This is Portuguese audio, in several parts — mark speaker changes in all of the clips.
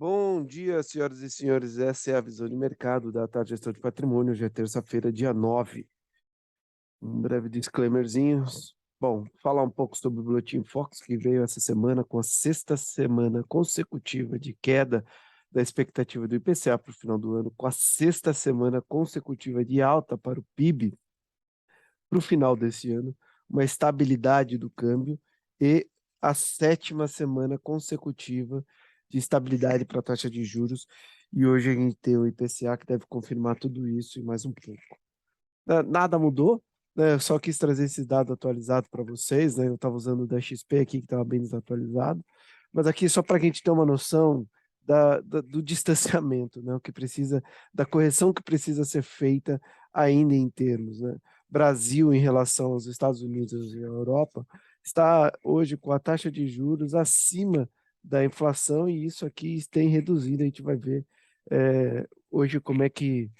Speaker 1: Bom dia, senhoras e senhores. Essa é a visão de mercado da Tarde Gestão de Patrimônio. Hoje é terça-feira, dia 9. Um breve disclaimerzinho. Bom, falar um pouco sobre o Boletim Fox, que veio essa semana com a sexta semana consecutiva de queda da expectativa do IPCA para o final do ano, com a sexta semana consecutiva de alta para o PIB para o final desse ano, uma estabilidade do câmbio e a sétima semana consecutiva de estabilidade para a taxa de juros. E hoje a gente tem o IPCA que deve confirmar tudo isso e mais um pouco. Nada mudou, né? Eu só quis trazer esse dado atualizado para vocês, né? Eu estava usando o da XP aqui, que estava bem desatualizado, mas aqui só para a gente ter uma noção do distanciamento, né? O que precisa, da correção que precisa ser feita ainda em termos, né? Brasil, em relação aos Estados Unidos e à Europa, está hoje com a taxa de juros acima da inflação, e isso aqui tem reduzido. A gente vai ver hoje como é que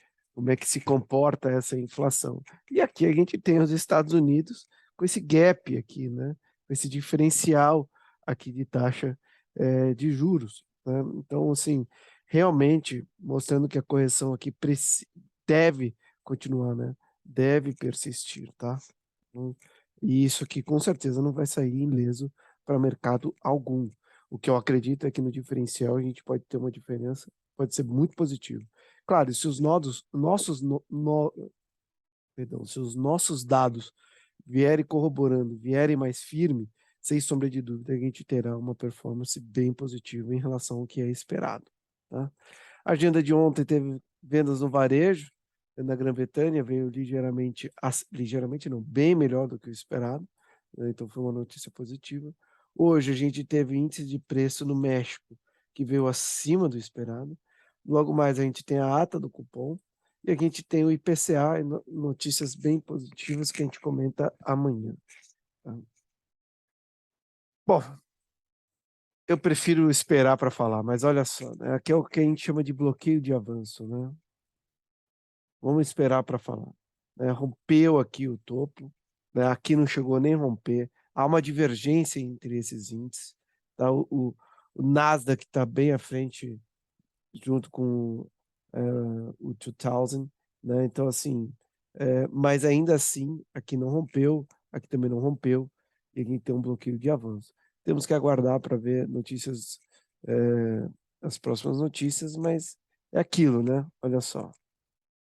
Speaker 1: se comporta essa inflação. E aqui a gente tem os Estados Unidos com esse gap aqui, né? Com esse diferencial aqui de taxa de juros, né? Então, assim, realmente mostrando que a correção aqui deve continuar, né? Deve persistir, tá? Então, e isso aqui com certeza não vai sair ileso para mercado algum. O que eu acredito é que no diferencial a gente pode ter uma diferença, pode ser muito positivo. Claro, e se os perdão, se os nossos dados vierem corroborando, vierem mais firme, sem sombra de dúvida, a gente terá uma performance bem positiva em relação ao que é esperado, tá? A agenda de ontem teve vendas no varejo, na Grã-Bretanha, veio ligeiramente não, bem melhor do que o esperado, né? Então foi uma notícia positiva. Hoje a gente teve índice de preço no México, que veio acima do esperado. Logo mais a gente tem a ata do cupom e a gente tem o IPCA e notícias bem positivas que a gente comenta amanhã, tá? Bom, eu prefiro esperar para falar, mas olha só, né? Aqui é o que a gente chama de bloqueio de avanço, né? Vamos esperar para falar, né? Rompeu aqui o topo, né? Aqui não chegou nem a romper. Há uma divergência entre esses índices, tá? O Nasdaq está bem à frente, junto com o 2000, né? Então, assim, mas ainda assim, aqui não rompeu, aqui também não rompeu, e aqui tem um bloqueio de avanço. Temos que aguardar para ver notícias, as próximas notícias, mas é aquilo, né? Olha só,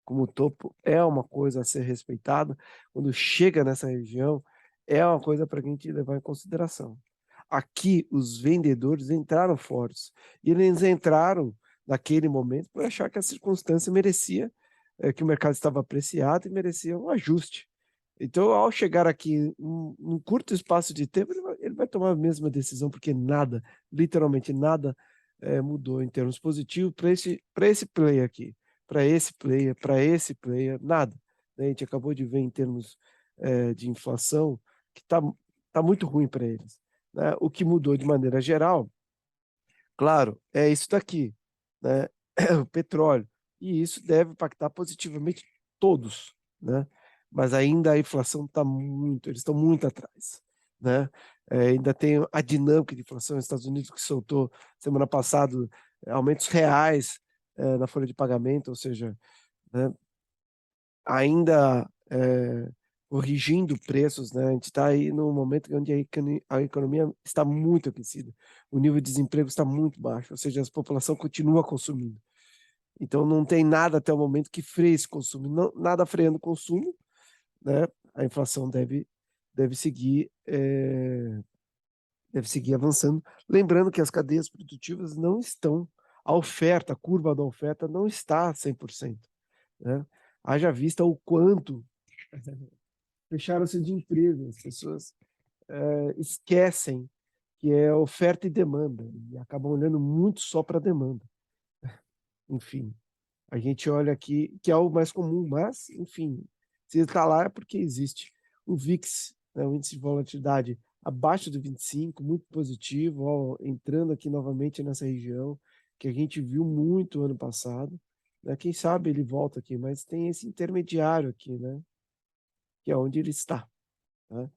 Speaker 1: como o topo é uma coisa a ser respeitada, quando chega nessa região, é uma coisa para a gente levar em consideração. Aqui, os vendedores entraram fortes, e eles entraram naquele momento por achar que a circunstância merecia, que o mercado estava apreciado e merecia um ajuste. Então, ao chegar aqui num curto espaço de tempo, ele vai tomar a mesma decisão, porque nada, literalmente nada, mudou em termos positivos para esse player aqui, para esse player, nada, né? A gente acabou de ver em termos de inflação que tá muito ruim para eles, né? O que mudou de maneira geral, claro, é isso daqui, né? O petróleo, e isso deve impactar positivamente todos, né? Mas ainda a inflação está muito, eles estão muito atrás, né? Ainda tem a dinâmica de inflação nos Estados Unidos, que soltou semana passada aumentos reais na folha de pagamento, ou seja, né, ainda corrigindo preços, né? A gente está aí num momento onde a economia está muito aquecida, o nível de desemprego está muito baixo, ou seja, a população continua consumindo. Então não tem nada até o momento que freie esse consumo, não, nada freando o consumo, né? A inflação deve seguir avançando. Lembrando que as cadeias produtivas não estão, a curva da oferta não está a 100%, né? Haja vista o quanto fecharam-se de emprego, as pessoas esquecem que é oferta e demanda, e acabam olhando muito só para a demanda. Enfim, a gente olha aqui, que é o mais comum, mas, enfim, se está lá é porque existe. O VIX, né, o índice de volatilidade abaixo do 25, muito positivo, ó, entrando aqui novamente nessa região, que a gente viu muito ano passado, né? Quem sabe ele volta aqui, mas tem esse intermediário aqui, né? Que é onde ele está, né?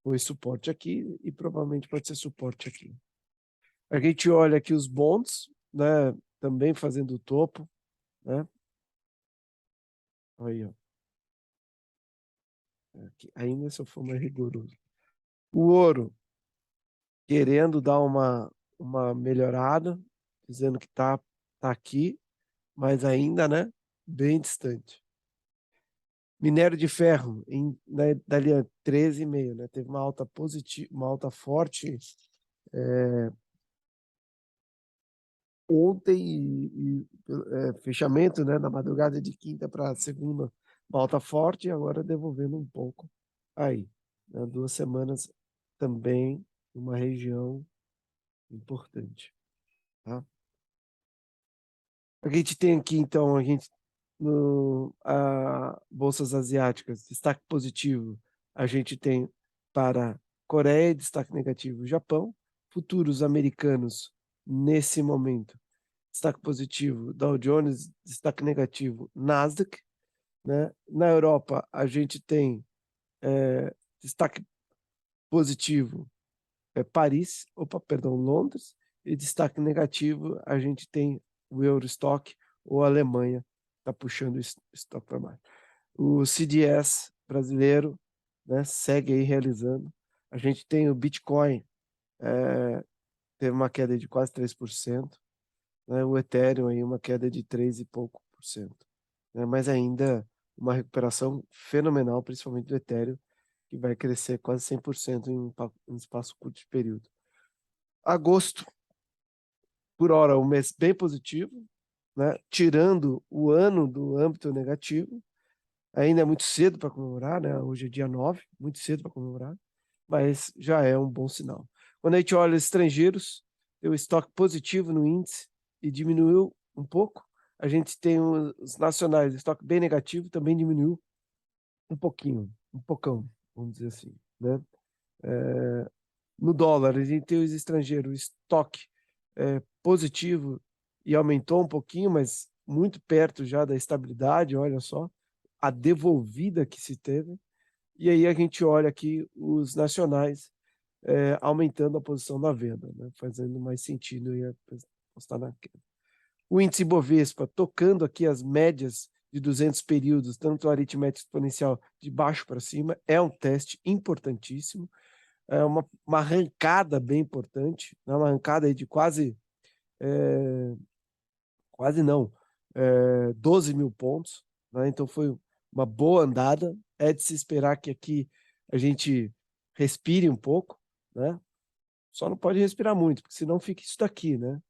Speaker 1: Foi suporte aqui e provavelmente pode ser suporte aqui. A gente olha aqui os bonds, né, também fazendo o topo, né? Aí, ó. Aqui, ainda se eu for mais rigoroso. O ouro querendo dar uma melhorada, dizendo que tá aqui, mas ainda, né, bem distante. Minério de ferro, dali a 13,5, né? Teve uma alta positiva, uma alta forte ontem fechamento, né, na madrugada de quinta para segunda, uma alta forte e agora devolvendo um pouco aí, né? 2 semanas também uma região importante, tá? A gente tem aqui então bolsas asiáticas, destaque positivo, a gente tem para Coreia, destaque negativo, Japão, futuros americanos nesse momento, destaque positivo, Dow Jones, destaque negativo, Nasdaq, né? Na Europa, a gente tem destaque positivo, Londres, e destaque negativo, a gente tem o Eurostock ou a Alemanha, está puxando o estoque para baixo. O CDS brasileiro, né, segue aí realizando. A gente tem o Bitcoin, teve uma queda de quase 3%, né, o Ethereum aí uma queda de 3 e pouco por cento, né, mas ainda uma recuperação fenomenal, principalmente do Ethereum, que vai crescer quase 100% em um espaço curto de período. Agosto, por hora, um mês bem positivo, né, tirando o ano do âmbito negativo. Ainda é muito cedo para comemorar, né? Hoje é dia 9, muito cedo para comemorar, mas já é um bom sinal. Quando a gente olha os estrangeiros, tem o estoque positivo no índice e diminuiu um pouco. A gente tem os nacionais, o estoque bem negativo, também diminuiu um pouquinho, um pocão, vamos dizer assim, né? No dólar, a gente tem os estrangeiros, o estoque positivo e aumentou um pouquinho, mas muito perto já da estabilidade, olha só, a devolvida que se teve. E aí a gente olha aqui os nacionais aumentando a posição da venda, né? Fazendo mais sentido e apostar na queda. O índice Bovespa tocando aqui as médias de 200 períodos, tanto a aritmética exponencial de baixo para cima, é um teste importantíssimo, é uma arrancada bem importante, né? Uma arrancada aí de quase não, 12 mil pontos, né? Então foi uma boa andada, é de se esperar que aqui a gente respire um pouco, né? Só não pode respirar muito, porque senão fica isso daqui, né?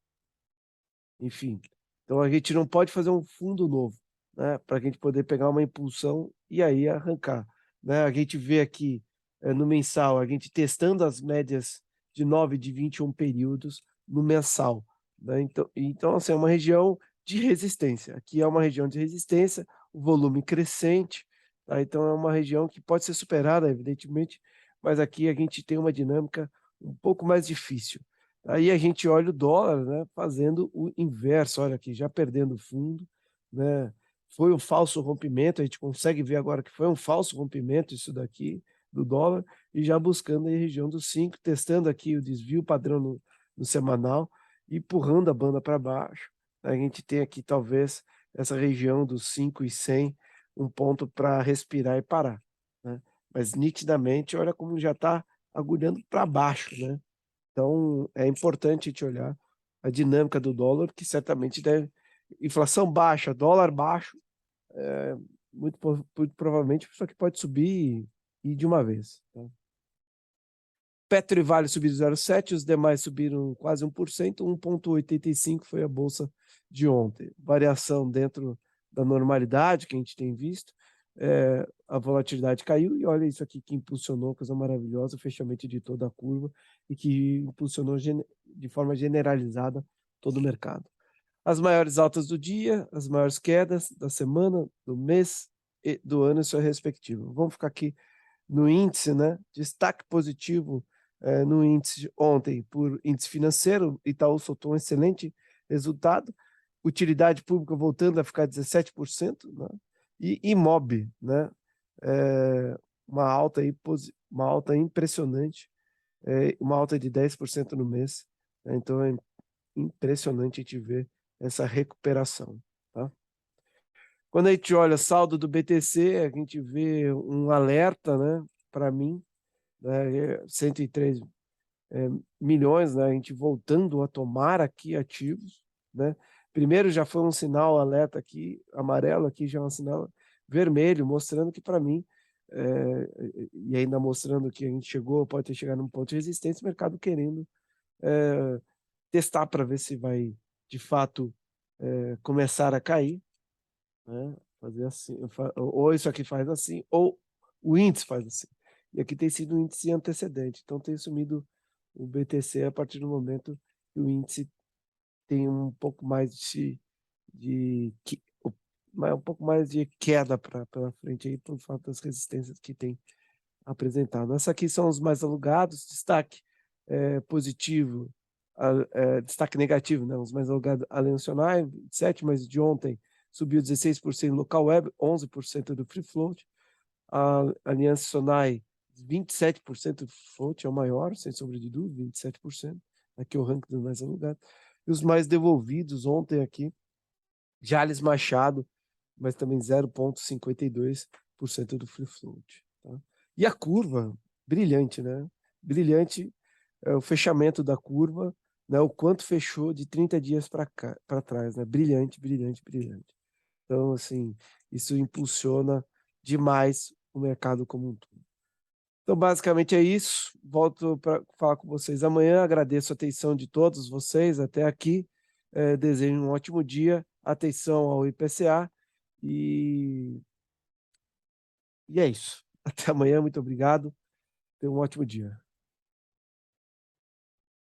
Speaker 1: Enfim, então a gente não pode fazer um fundo novo, né? Para a gente poder pegar uma impulsão e aí arrancar, né? A gente vê aqui no mensal, a gente testando as médias de 9 de 21 períodos no mensal, né? Então assim, é uma região de resistência. Aqui é uma região de resistência, o volume crescente, tá? Então é uma região que pode ser superada, evidentemente, mas aqui a gente tem uma dinâmica um pouco mais difícil. Aí a gente olha o dólar, né, fazendo o inverso, olha aqui, já perdendo fundo, né? Foi um falso rompimento, a gente consegue ver agora que foi um falso rompimento isso daqui do dólar e já buscando a região dos 5, testando aqui o desvio padrão no semanal, empurrando a banda para baixo. A gente tem aqui talvez essa região dos 5,100, um ponto para respirar e parar, né? Mas nitidamente, olha como já está agulhando para baixo, né? Então, é importante a gente olhar a dinâmica do dólar, que certamente deve. Inflação baixa, dólar baixo, muito provavelmente isso aqui pode subir e de uma vez. Tá? Petro e Vale subiram 0,7, os demais subiram quase 1%, 1,85 foi a bolsa de ontem. Variação dentro da normalidade que a gente tem visto, a volatilidade caiu e olha isso aqui que impulsionou, coisa maravilhosa, o fechamento de toda a curva e que impulsionou de forma generalizada todo o mercado. As maiores altas do dia, as maiores quedas da semana, do mês e do ano, isso é respectivo. Vamos ficar aqui no índice, né? Destaque positivo no índice ontem por índice financeiro, Itaú soltou um excelente resultado, utilidade pública voltando a ficar 17%, né? E Imob, né? Uma alta aí, uma alta impressionante, uma alta de 10% no mês, né? Então impressionante a gente ver essa recuperação, tá? Quando a gente olha saldo do BTC, a gente vê um alerta, né, para mim, né, 103 milhões, né, a gente voltando a tomar aqui ativos, né? Primeiro já foi um sinal alerta aqui, amarelo, aqui já é um sinal vermelho, mostrando que para mim, e ainda mostrando que a gente pode ter chegado num ponto de resistência, o mercado querendo testar para ver se vai, de fato, começar a cair, né? Fazer assim, ou isso aqui faz assim, ou o índice faz assim. E aqui tem sido um índice antecedente, então tem sumido o BTC a partir do momento que o índice tem um pouco mais um pouco mais de queda pela frente aí, por falta das resistências que tem apresentado. Essa aqui são os mais alugados, destaque positivo, destaque negativo, né? Os mais alugados, Allianz Sonai, 7, mas de ontem subiu 16% local web, 11% do free float. A Aliança Sonai, 27% do float, é o maior, sem sombra de dúvida, 27%. Aqui é o ranking dos mais alugados. E os mais devolvidos ontem aqui, Jales Machado, mas também 0,52% do free float. Tá? E a curva, brilhante, né? Brilhante o fechamento da curva, né? O quanto fechou de 30 dias para trás, né? Brilhante, brilhante, brilhante. Então, assim, isso impulsiona demais o mercado como um todo. Então, basicamente é isso. Volto para falar com vocês amanhã. Agradeço a atenção de todos vocês até aqui. Desejo um ótimo dia. Atenção ao IPCA. E é isso. Até amanhã. Muito obrigado. Tenha um ótimo dia.